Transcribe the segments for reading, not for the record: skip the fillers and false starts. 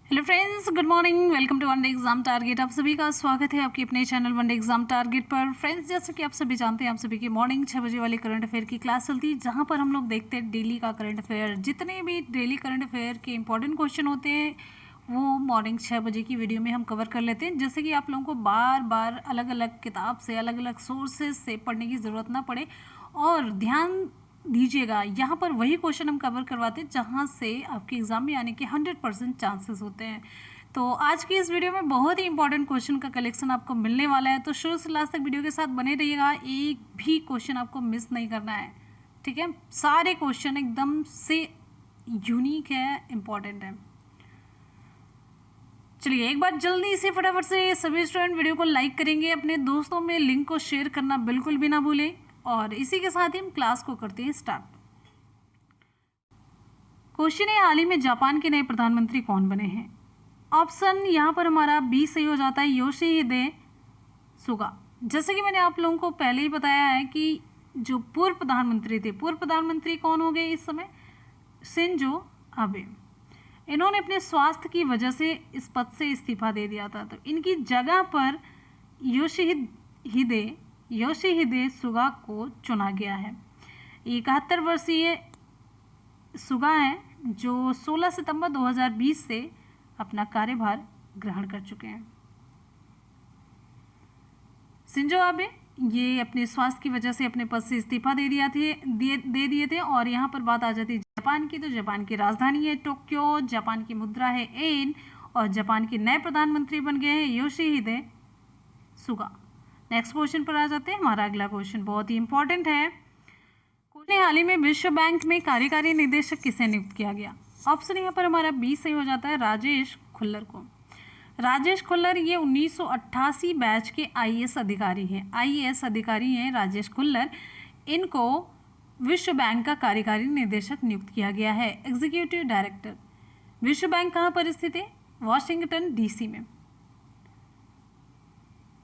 Hello friends, good morning. Welcome to one day exam target. आप सभी का स्वागत है आपके अपने चैनल वनडे एग्जाम टारगेट पर। फ्रेंड्स, जैसे कि आप सभी जानते हैं, आप सभी की मॉर्निंग 6 बजे वाली करंट अफेयर की क्लास चलती है, जहां पर हम लोग देखते हैं डेली का करंट अफेयर। जितने भी डेली करंट अफेयर के इंपॉर्टेंट क्वेश्चन होते हैं वो मॉर्निंग 6 बजे की वीडियो में हम कवर कर लेते हैं, जैसे कि आप लोगों को बार बार अलग अलग किताब से, अलग अलग सोर्सेज से पढ़ने की ज़रूरत ना पड़े। और ध्यान दीजिएगा, यहाँ पर वही क्वेश्चन हम कवर करवाते हैं जहाँ से आपके एग्जाम में आने के 100% चांसेस होते हैं। तो आज की इस वीडियो में बहुत ही इंपॉर्टेंट क्वेश्चन का कलेक्शन आपको मिलने वाला है, तो शुरू से लास्ट तक वीडियो के साथ बने रहिएगा। एक भी क्वेश्चन आपको मिस नहीं करना है, ठीक है। सारे क्वेश्चन एकदम से यूनिक है, इंपॉर्टेंट है। चलिए एक बार जल्दी से फटाफट से सभी स्टूडेंट वीडियो को लाइक करेंगे, अपने दोस्तों में लिंक को शेयर करना बिल्कुल भी ना भूलें। और इसी के साथ ही हम क्लास को करते हैं स्टार्ट। क्वेश्चन है, हाल ही में जापान के नए प्रधानमंत्री कौन बने हैं? ऑप्शन यहाँ पर हमारा बी सही हो जाता है, योशिहिदे सुगा। जैसे कि मैंने आप लोगों को पहले ही बताया है कि जो पूर्व प्रधानमंत्री थे, पूर्व प्रधानमंत्री कौन हो गए इस समय? Shinzo Abe. इन्होंने अपने स्वास्थ्य की वजह से इस पद से इस्तीफा दे दिया था, तो इनकी जगह पर योशिहिदे सुगा को चुना गया है। 71 वर्षीय सुगा हैं जो 16 सितंबर 2020 से अपना कार्यभार ग्रहण कर चुके हैं। शिंजो आबे ये अपने स्वास्थ्य की वजह से अपने पद से इस्तीफा दे दिए थे। और यहाँ पर बात आ जाती है जापान की, तो जापान की राजधानी है टोक्यो, जापान की मुद्रा है एन, और जापान के नए प्रधानमंत्री बन गए हैं योशिहिदे सुगा। नेक्स्ट क्वेश्चन पर आ जाते हैं। हमारा अगला क्वेश्चन बहुत ही इंपॉर्टेंट है। हाल ही में विश्व बैंक में कार्यकारी निदेशक किसे नियुक्त किया गया? ऑप्शन यहाँ पर हमारा बी सही हो जाता है, राजेश खुल्लर को। राजेश खुल्लर ये 1988 बैच के आईएएस अधिकारी हैं। आईएएस अधिकारी हैं राजेश खुल्लर। इनको विश्व बैंक का कार्यकारी निदेशक नियुक्त किया गया है, एग्जीक्यूटिव डायरेक्टर। विश्व बैंक कहाँ पर स्थित है? वॉशिंगटन डीसी में।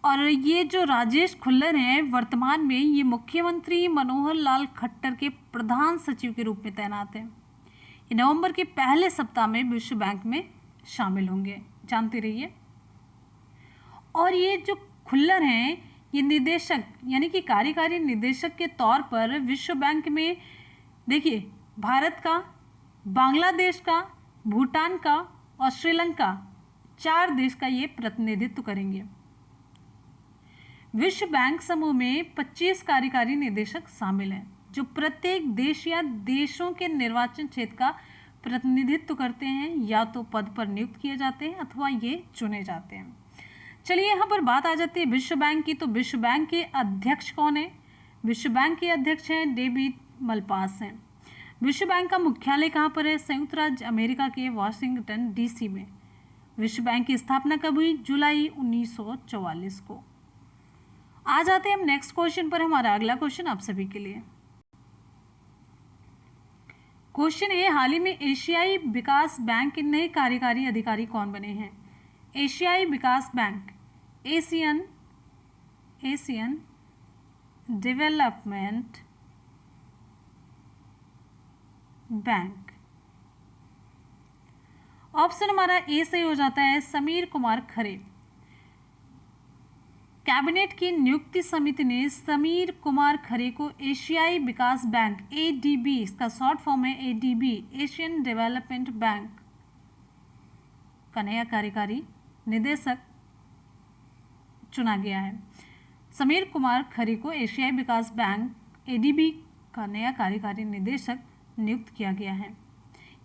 और ये जो राजेश खुल्लर हैं, वर्तमान में ये मुख्यमंत्री मनोहर लाल खट्टर के प्रधान सचिव के रूप में तैनात हैं। ये नवंबर के पहले सप्ताह में विश्व बैंक में शामिल होंगे, जानते रहिए। और ये जो खुल्लर हैं, ये निदेशक यानी कि कार्यकारी निदेशक के तौर पर विश्व बैंक में देखिए भारत का, बांग्लादेश का, भूटान का और श्रीलंका, 4 देश का ये प्रतिनिधित्व करेंगे। विश्व बैंक समूह में 25 कार्यकारी निदेशक शामिल हैं, जो प्रत्येक देश या देशों के निर्वाचन क्षेत्र का प्रतिनिधित्व करते हैं। या तो पद पर नियुक्त किए जाते हैं अथवा ये चुने जाते हैं। चलिए यहाँ पर बात आ जाती है विश्व बैंक की, तो विश्व बैंक के अध्यक्ष कौन है? विश्व बैंक के अध्यक्ष हैं डेविड मलपास हैं। विश्व बैंक का मुख्यालय कहाँ पर है? संयुक्त राज्य अमेरिका के वॉशिंगटन डीसी में। विश्व बैंक की स्थापना कब हुई? जुलाई 1944 को। आ जाते हैं हम नेक्स्ट क्वेश्चन पर। हमारा अगला क्वेश्चन आप सभी के लिए क्वेश्चन है, हाल ही में एशियाई विकास बैंक के नए कार्यकारी अधिकारी कौन बने हैं? एशियाई विकास bank, Asian development bank. Option हमारा ए सही हो जाता है, समीर कुमार खरे। कैबिनेट की नियुक्ति समिति ने समीर कुमार खरे को एशियाई विकास बैंक, एडीबी, इसका शॉर्ट फॉर्म है एडीबी, एशियन डेवलपमेंट बैंक का नया कार्यकारी निदेशक चुना गया है। समीर कुमार खरे को एशियाई विकास बैंक, एडीबी का नया कार्यकारी निदेशक नियुक्त किया गया है।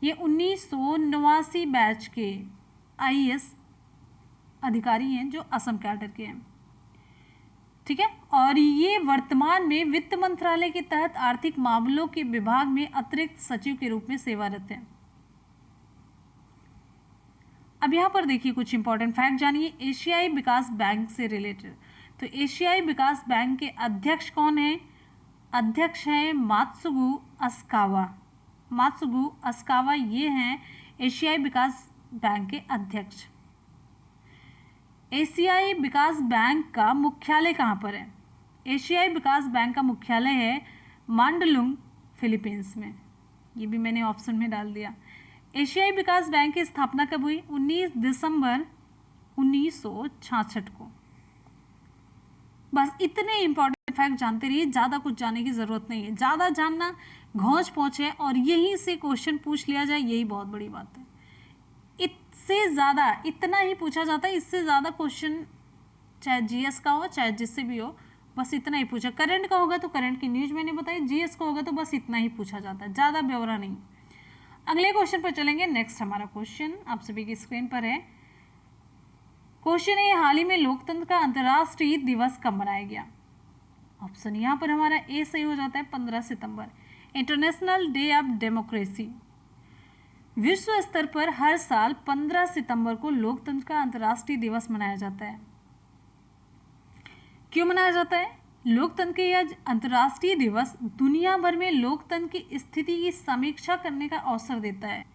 ये 1989 बैच के आईएएस अधिकारी हैं जो असम कैडर के हैं, ठीक है। और ये वर्तमान में वित्त मंत्रालय के तहत आर्थिक मामलों के विभाग में अतिरिक्त सचिव के रूप में सेवारत हैं। अब यहाँ पर देखिए कुछ इंपॉर्टेंट फैक्ट जानिए एशियाई विकास बैंक से रिलेटेड। तो एशियाई विकास बैंक के अध्यक्ष कौन है? अध्यक्ष हैं मात्सुगु अस्कावा, ये हैं एशियाई विकास बैंक के अध्यक्ष। एशियाई विकास बैंक का मुख्यालय कहाँ पर है? एशियाई विकास बैंक का मुख्यालय है मांडलुंग, फिलीपींस में। ये भी मैंने ऑप्शन में डाल दिया। एशियाई विकास बैंक की स्थापना कब हुई? 19 दिसंबर 1966 को। बस इतने इंपॉर्टेंट फैक्ट जानते रहिए, ज़्यादा कुछ जानने की ज़रूरत नहीं है। ज़्यादा जानना घोंच पहुँच है और यहीं से क्वेश्चन पूछ लिया जाए, यही बहुत बड़ी बात है। इससे ज़्यादा इतना ही पूछा जाता है, इससे ज़्यादा क्वेश्चन चाहे जीएस का हो चाहे जिससे भी हो, बस इतना ही पूछा। करंट का होगा तो करंट की न्यूज मैंने बताई, जीएस का होगा तो बस इतना ही पूछा जाता है, ज़्यादा ब्यौरा नहीं। अगले क्वेश्चन पर चलेंगे। नेक्स्ट हमारा क्वेश्चन आप सभी की स्क्रीन पर है। क्वेश्चन है, हाल ही में लोकतंत्र का अंतर्राष्ट्रीय दिवस कब मनाया गया? ऑप्शन यहाँ पर हमारा ए सही हो जाता है 15 सितंबर, इंटरनेशनल डे ऑफ डेमोक्रेसी। विश्व स्तर पर हर साल 15 सितंबर को लोकतंत्र का अंतर्राष्ट्रीय दिवस मनाया जाता है। क्यों मनाया जाता है? लोकतंत्र के यह अंतर्राष्ट्रीय दिवस दुनिया भर में लोकतंत्र की स्थिति की समीक्षा करने का अवसर देता है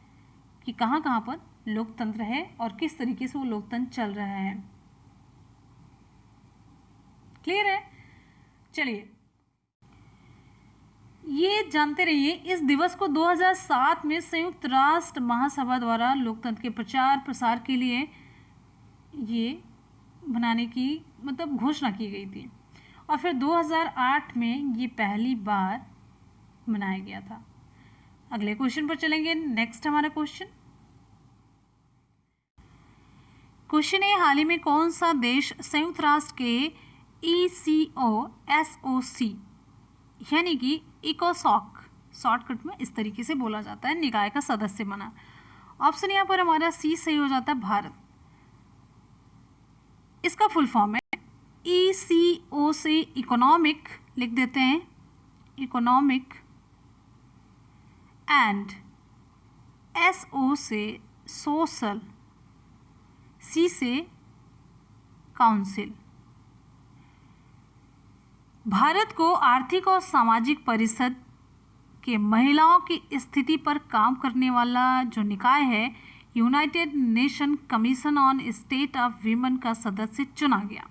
कि कहाँ कहाँ पर लोकतंत्र है और किस तरीके से वो लोकतंत्र चल रहा है। क्लियर है? चलिए ये जानते रहिए, इस दिवस को 2007 में संयुक्त राष्ट्र महासभा द्वारा लोकतंत्र के प्रचार प्रसार के लिए ये बनाने की मतलब घोषणा की गई थी और फिर 2008 में ये पहली बार मनाया गया था। अगले क्वेश्चन पर चलेंगे। नेक्स्ट हमारा क्वेश्चन है, हाल ही में कौन सा देश संयुक्त राष्ट्र के ECOSOC यानी कि इकोसॉक शॉर्टकट में इस तरीके से बोला जाता है निकाय का सदस्य बना? ऑप्शन यहाँ पर हमारा सी सही हो जाता है, भारत। इसका फुल फॉर्म है ECOC, इकोनॉमिक लिख देते हैं, इकोनॉमिक, एंड SO से सोशल, C से काउंसिल। भारत को आर्थिक और सामाजिक परिषद के महिलाओं की स्थिति पर काम करने वाला जो निकाय है, United nation commission on state of women का सदस्य चुना गया।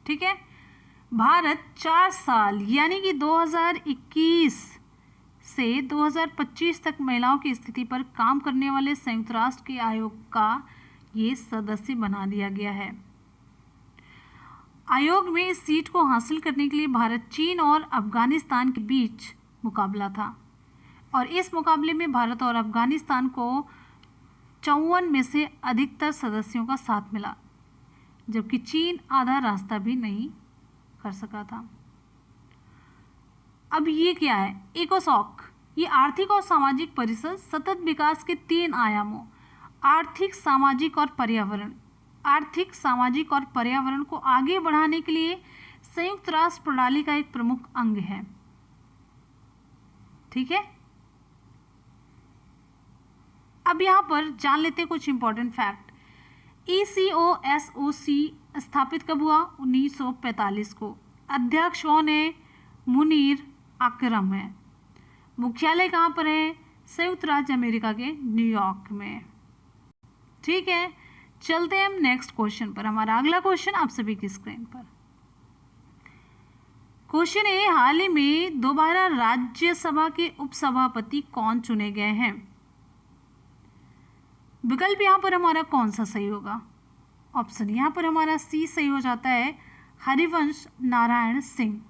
ठीक है, भारत 4 साल यानी कि 2021 से 2025 तक महिलाओं की स्थिति पर काम करने वाले संयुक्त राष्ट्र के आयोग का ये सदस्य बना दिया गया है। आयोग में इस सीट को हासिल करने के लिए भारत, चीन और अफगानिस्तान के बीच मुकाबला था और इस मुकाबले में भारत और अफगानिस्तान को 54 में से अधिकतर सदस्यों का साथ मिला, जबकि चीन आधा रास्ता भी नहीं कर सका था। अब ये क्या है? इकोसॉक, ये आर्थिक और सामाजिक परिषद सतत विकास के 3 आयामों आर्थिक, सामाजिक और पर्यावरण को आगे बढ़ाने के लिए संयुक्त राष्ट्र प्रणाली का एक प्रमुख अंग है। ठीक है, अब यहां पर जान लेते हैं कुछ इंपॉर्टेंट फैक्ट। ECOSOC स्थापित कब हुआ? 1945 को। अध्यक्ष कौन है? मुनीर अकरम है। मुख्यालय कहाँ पर है? संयुक्त राज्य अमेरिका के न्यूयॉर्क में। ठीक है, चलते हैं हम नेक्स्ट क्वेश्चन पर। हमारा अगला क्वेश्चन आप सभी की स्क्रीन पर। क्वेश्चन है, हाल ही में दोबारा राज्यसभा के उपसभापति कौन चुने गए हैं? विकल्प यहाँ पर हमारा कौन सा सही होगा? ऑप्शन यहाँ पर हमारा सी सही हो जाता है, हरिवंश नारायण सिंह।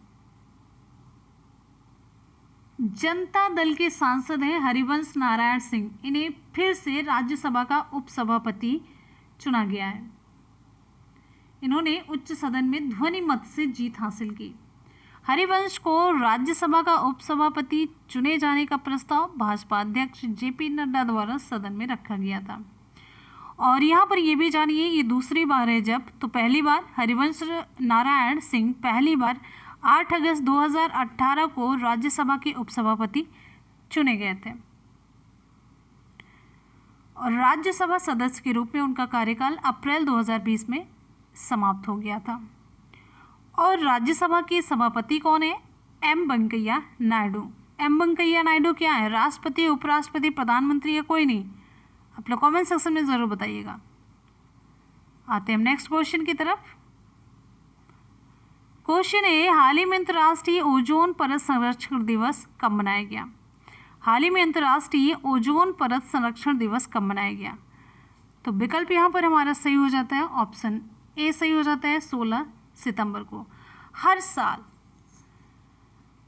जनता दल के सांसद हैं हरिवंश नारायण सिंह, इन्हें फिर से राज्यसभा का उपसभापति चुना गया है। इन्होंने उच्च सदन में ध्वनि मत से जीत हासिल की। हरिवंश को राज्यसभा का उपसभापति चुने जाने का प्रस्ताव भाजपा अध्यक्ष JP नड्डा द्वारा सदन में रखा गया था। और यहाँ पर ये भी जानिए, ये दूसरी बार है जब, तो पहली बार हरिवंश नारायण सिंह पहली बार 8 अगस्त 2018 को राज्यसभा के उपसभापति चुने गए थे और राज्यसभा सदस्य के रूप में उनका कार्यकाल अप्रैल 2020 में समाप्त हो गया था। और राज्यसभा के सभापति कौन है? M वेंकैया नायडू। M वेंकैया नायडू क्या है? राष्ट्रपति, उपराष्ट्रपति, प्रधानमंत्री या कोई नहीं? आप लोग कमेंट सेक्शन में ज़रूर बताइएगा। आते हैं नेक्स्ट क्वेश्चन की तरफ। क्वेश्चन है, हाल ही में अंतर्राष्ट्रीय ओजोन परत संरक्षण दिवस कब मनाया गया? हाल ही में अंतर्राष्ट्रीय ओजोन परत संरक्षण दिवस कब मनाया गया? तो विकल्प यहाँ पर हमारा सही हो जाता है, ऑप्शन ए सही हो जाता है, 16 सितंबर को।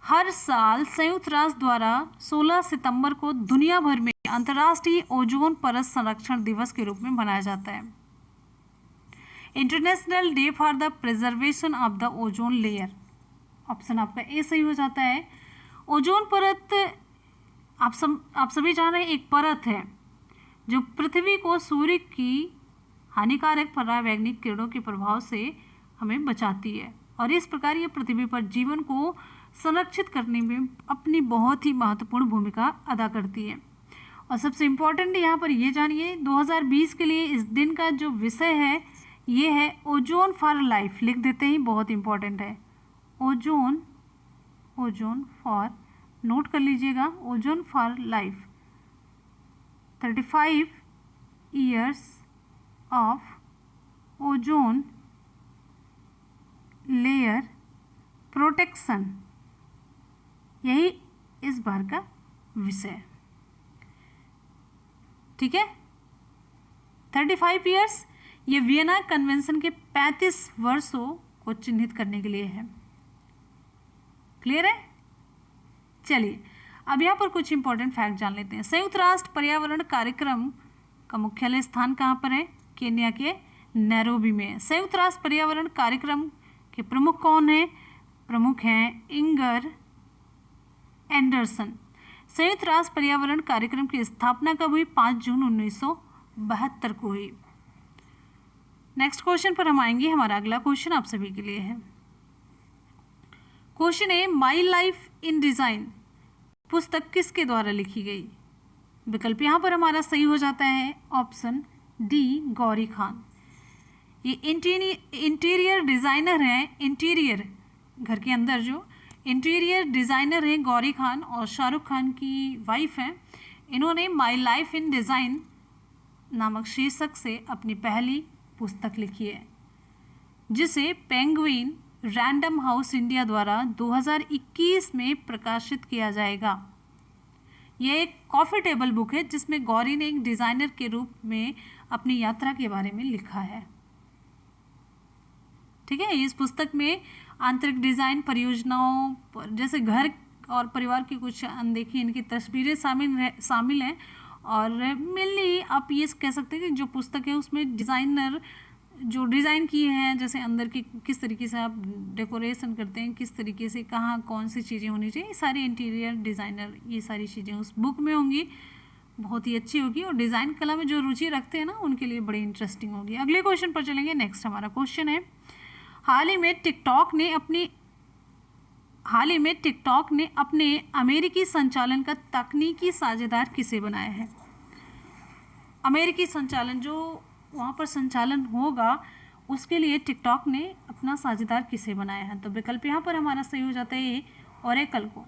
हर साल संयुक्त राष्ट्र द्वारा 16 सितंबर को दुनिया भर में अंतर्राष्ट्रीय ओजोन परत संरक्षण दिवस के रूप में मनाया जाता है। International day for the preservation of the ozone layer, option आपका ए सही हो जाता है। ओजोन परत आप सभी जान रहे हैं एक परत है जो पृथ्वी को सूर्य की हानिकारक परावैंगनिक किरणों के प्रभाव से हमें बचाती है और इस प्रकार ये पृथ्वी पर जीवन को संरक्षित करने में अपनी बहुत ही महत्वपूर्ण भूमिका अदा करती है। और सबसे इम्पोर्टेंट यहाँ पर ये जानिए 2020 के लिए इस दिन का जो विषय है ये है ओजोन फॉर लाइफ। लिख देते हैं, बहुत इम्पोर्टेंट है। ओजोन फॉर, नोट कर लीजिएगा, ozone for life. 35 years of ozone layer protection, यही इस बार का विषय है। ठीक है, 35 years ये वियना कन्वेंशन के 35 वर्षों को चिन्हित करने के लिए है। क्लियर है? चलिए अब यहाँ पर कुछ इंपॉर्टेंट फैक्ट जान लेते हैं। संयुक्त राष्ट्र पर्यावरण कार्यक्रम का मुख्यालय स्थान कहाँ पर है? केन्या के नैरोबी में। संयुक्त राष्ट्र पर्यावरण कार्यक्रम के प्रमुख कौन है? प्रमुख हैं इंगर एंडरसन। संयुक्त राष्ट्र पर्यावरण कार्यक्रम की स्थापना कब हुई? 5 जून 1972 को हुई। नेक्स्ट क्वेश्चन पर हम आएंगे। हमारा अगला क्वेश्चन आप सभी के लिए है। क्वेश्चन है, माई लाइफ इन डिज़ाइन पुस्तक किसके द्वारा लिखी गई? विकल्प यहाँ पर हमारा सही हो जाता है, ऑप्शन डी गौरी खान। ये इंटीरियर डिज़ाइनर हैं, इंटीरियर घर के अंदर जो इंटीरियर डिज़ाइनर हैं गौरी खान और शाहरुख खान की वाइफ हैं। इन्होंने माई लाइफ इन डिज़ाइन नामक शीर्षक से अपनी पहली पुस्तक लिखी है जिसे पेंगुइन रैंडम हाउस इंडिया द्वारा 2021 में प्रकाशित किया जाएगा। यह एक कॉफ़ी टेबल बुक है जिसमें गौरी ने एक डिज़ाइनर के रूप में अपनी यात्रा के बारे में लिखा है। ठीक है, इस पुस्तक में आंतरिक डिज़ाइन परियोजनाओं जैसे घर और परिवार की कुछ अनदेखी इनकी तस्वीरें शामिल हैं और मेनली आप ये कह सकते हैं कि जो पुस्तक है उसमें डिज़ाइनर जो डिज़ाइन किए हैं, जैसे अंदर की किस तरीके से आप डेकोरेशन करते हैं, किस तरीके से कहाँ कौन सी चीज़ें होनी चाहिए, ये सारी इंटीरियर डिज़ाइनर ये सारी चीज़ें उस बुक में होंगी। बहुत ही अच्छी होगी और डिज़ाइन कला में जो रुचि रखते हैं ना उनके लिए बड़ी इंटरेस्टिंग होगी। अगले क्वेश्चन पर चलेंगे। नेक्स्ट हमारा क्वेश्चन है, हाल ही में टिकटॉक ने अपने अमेरिकी संचालन का तकनीकी साझेदार किसे बनाया है? अमेरिकी संचालन जो वहाँ पर संचालन होगा उसके लिए टिकटॉक ने अपना साझेदार किसे बनाया है? तो विकल्प यहाँ पर हमारा सही हो जाता है ओरेकल को।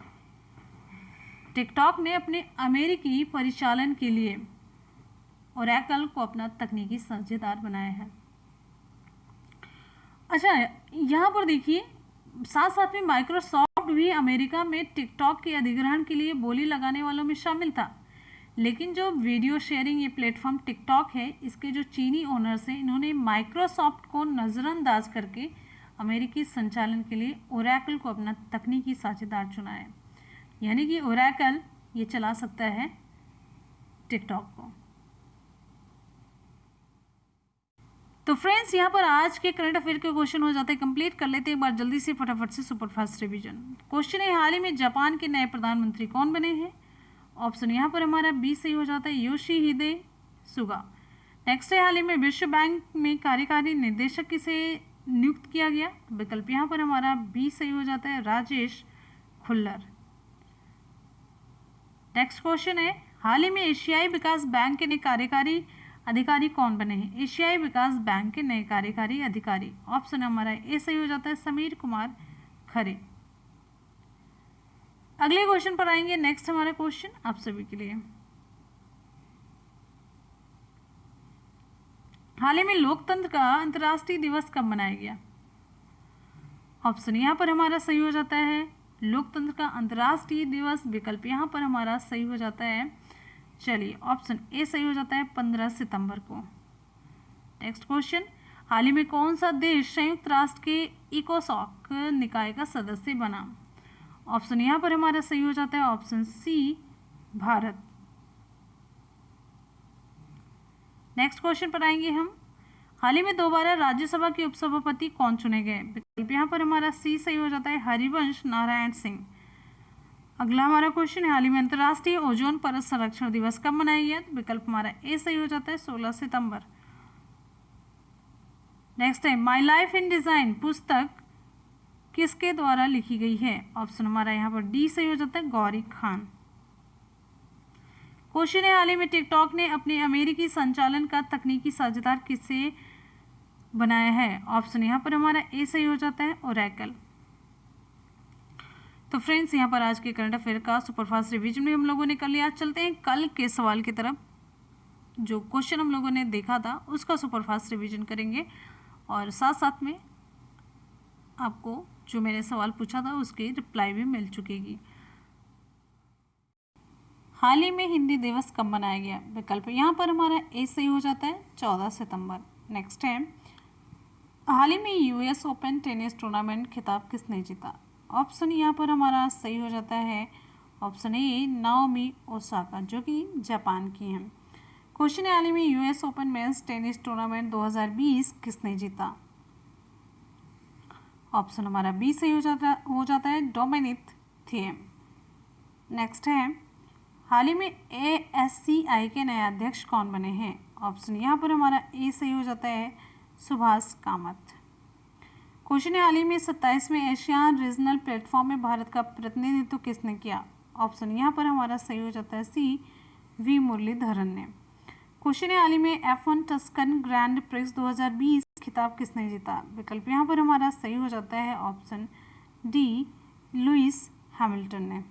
टिकटॉक ने अपने अमेरिकी परिचालन के लिए ओरेकल को अपना तकनीकी साझेदार बनाया है। अच्छा, यहाँ पर देखिए साथ साथ में माइक्रोसॉफ्ट भी अमेरिका में टिकटॉक के अधिग्रहण के लिए बोली लगाने वालों में शामिल था, लेकिन जो वीडियो शेयरिंग ये प्लेटफॉर्म टिकटॉक है इसके जो चीनी ओनर्स हैं इन्होंने माइक्रोसॉफ्ट को नज़रअंदाज करके अमेरिकी संचालन के लिए ओरेकल को अपना तकनीकी साझेदार चुना है। यानी कि ओरेकल ये चला सकता है टिकटॉक को। तो फ्रेंड्स यहाँ पर आज के करंट अफेयर के क्वेश्चन हो जाते हैं कंप्लीट कर लेते हैं एक बार जल्दी से फटाफट से सुपरफास्ट रिवीजन। क्वेश्चन है, हाल ही में जापान के नए प्रधानमंत्री कौन बने हैं? ऑप्शन यहाँ पर हमारा बी सही हो जाता है, योशिहिदे सुगा। नेक्स्ट है, हाल ही में विश्व बैंक में कार्यकारी निदेशक किसे नियुक्त किया गया? विकल्प यहाँ पर हमारा बी सही हो जाता है, राजेश खुल्लर। नेक्स्ट क्वेश्चन है, हाल ही में एशियाई विकास बैंक के नए कार्यकारी अधिकारी कौन बने हैं? एशियाई विकास बैंक के नए कार्यकारी अधिकारी, ऑप्शन हमारा ए सही हो जाता है, समीर कुमार खरे। अगले क्वेश्चन पर आएंगे। नेक्स्ट हमारा क्वेश्चन आप सभी के लिए, हाल ही में लोकतंत्र का अंतर्राष्ट्रीय दिवस कब मनाया गया? ऑप्शन यहाँ पर हमारा सही हो जाता है लोकतंत्र का अंतर्राष्ट्रीय दिवस, विकल्प यहाँ पर हमारा सही हो जाता है, चलिए ऑप्शन ए सही हो जाता है 15 सितंबर को। नेक्स्ट क्वेश्चन, हाल ही में कौन सा देश संयुक्त राष्ट्र के इकोसॉक निकाय का सदस्य बना? ऑप्शन यहाँ पर हमारा सही हो जाता है option C, Bharat. Next question पर आएंगे हम, हाल ही में दोबारा राज्यसभा के उपसभापति कौन चुने गए? विकल्प यहाँ पर हमारा सी सही हो जाता है, हरिवंश नारायण सिंह। अगला हमारा क्वेश्चन है, हाल ही में अंतर्राष्ट्रीय ओजोन परत संरक्षण दिवस कब मनाया गया? विकल्प हमारा ए सही हो जाता है 16 सितंबर। नेक्स्ट है, माई लाइफ इन डिजाइन पुस्तक किसके द्वारा लिखी गई है? ऑप्शन हमारा यहाँ पर डी सही हो जाता है, गौरी खान। क्वेश्चन है, हाल ही में टिकटॉक ने अपने अमेरिकी संचालन का तकनीकी साझेदार किससे बनाया है? ऑप्शन यहाँ पर हमारा ए सही हो जाता है, ओरेकल। तो फ्रेंड्स, यहाँ पर आज के करंट अफेयर का सुपरफास्ट रिवीजन में हम लोगों ने कर लिया। चलते हैं कल के सवाल की तरफ। जो क्वेश्चन हम लोगों ने देखा था उसका सुपरफास्ट रिवीजन करेंगे और साथ साथ में आपको जो मैंने सवाल पूछा था उसकी रिप्लाई भी मिल चुकेगी। हाल ही में हिंदी दिवस कब मनाया गया? विकल्प यहाँ पर हमारा ए सही हो जाता है, 14 सितंबर। नेक्स्ट है, हाल ही में यूएस ओपन टेनिस टूर्नामेंट खिताब किसने जीता? ऑप्शन यहाँ पर हमारा सही हो जाता है ऑप्शन ए, नाओमी ओसाका, जो कि जापान की हैं। क्वेश्चन है, हाल ही में US Open men's tennis tournament 2020 किसने जीता? ऑप्शन हमारा बी सही हो जाता है, डोमिनिक थिएम। नेक्स्ट है, हाल ही में ASCI के नए अध्यक्ष कौन बने हैं? ऑप्शन यहाँ पर हमारा ए सही हो जाता है, सुभाष कामत। क्वेश्चन है, हाल ही में 27वें एशियान रीजनल प्लेटफॉर्म में भारत का प्रतिनिधित्व किसने किया? ऑप्शन यहाँ पर हमारा सही हो जाता है सी, वी मुरलीधरन ने। क्वेश्चन है, हाल ही में F1 टस्कन ग्रैंड प्रिक्स 2020 खिताब किसने जीता? विकल्प यहाँ पर हमारा सही हो जाता है ऑप्शन डी, लुइस हैमिल्टन ने।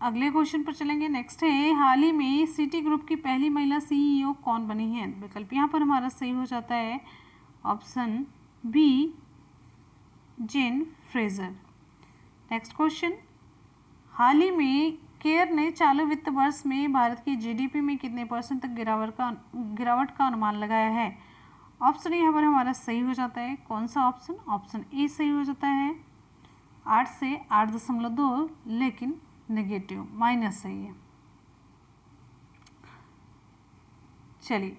अगले क्वेश्चन पर चलेंगे। नेक्स्ट है, हाल ही में सिटी ग्रुप की पहली महिला CEO कौन बनी है? विकल्प यहाँ पर हमारा सही हो जाता है option B, Jane Fraser. Next question, हाल ही में केयर ने चालू वित्त वर्ष में भारत की GDP में कितने % तक गिरावट का अनुमान लगाया है? ऑप्शन यहाँ पर हमारा सही हो जाता है, कौन सा ऑप्शन? ऑप्शन ए सही हो जाता है, 8 से 8.2, लेकिन नेगेटिव माइनस सही है। चलिए,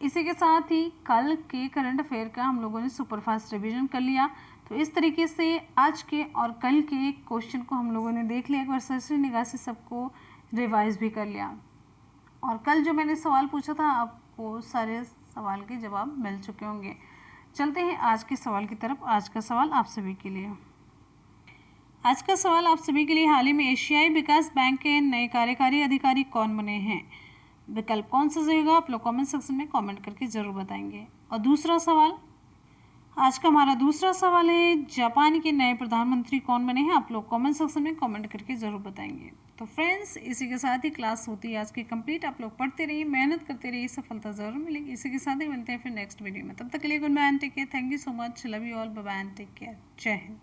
इसी के साथ ही कल के करंट अफेयर का हम लोगों ने सुपरफास्ट रिवीजन कर लिया। तो इस तरीके से आज के और कल के क्वेश्चन को हम लोगों ने देख लिया, एक बार सरसरी निगाह से सबको रिवाइज भी कर लिया। और कल जो मैंने सवाल पूछा था आपको सारे सवाल के जवाब मिल चुके होंगे। चलते हैं आज के सवाल की तरफ। आज का सवाल आप सभी के लिए, आज का सवाल आप सभी के लिए, हाल ही में एशियाई विकास बैंक के नए कार्यकारी अधिकारी कौन बने हैं? विकल्प कौन सा सही होगा आप लोग कमेंट सेक्शन में कमेंट करके ज़रूर बताएंगे। और दूसरा सवाल, आज का हमारा दूसरा सवाल है, जापान के नए प्रधानमंत्री कौन बने हैं? आप लोग कमेंट सेक्शन में कमेंट करके ज़रूर बताएंगे। तो फ्रेंड्स, इसी के साथ ही क्लास होती है आज की कंप्लीट। आप लोग पढ़ते रहिए, मेहनत करते रहिए, सफलता ज़रूर मिलेगी। इसी के साथ ही मिलते हैं फिर नेक्स्ट वीडियो में। तब तक के लिए goodbye and take care. Thank you so much, love you all, bye bye and take care. जय हिंद।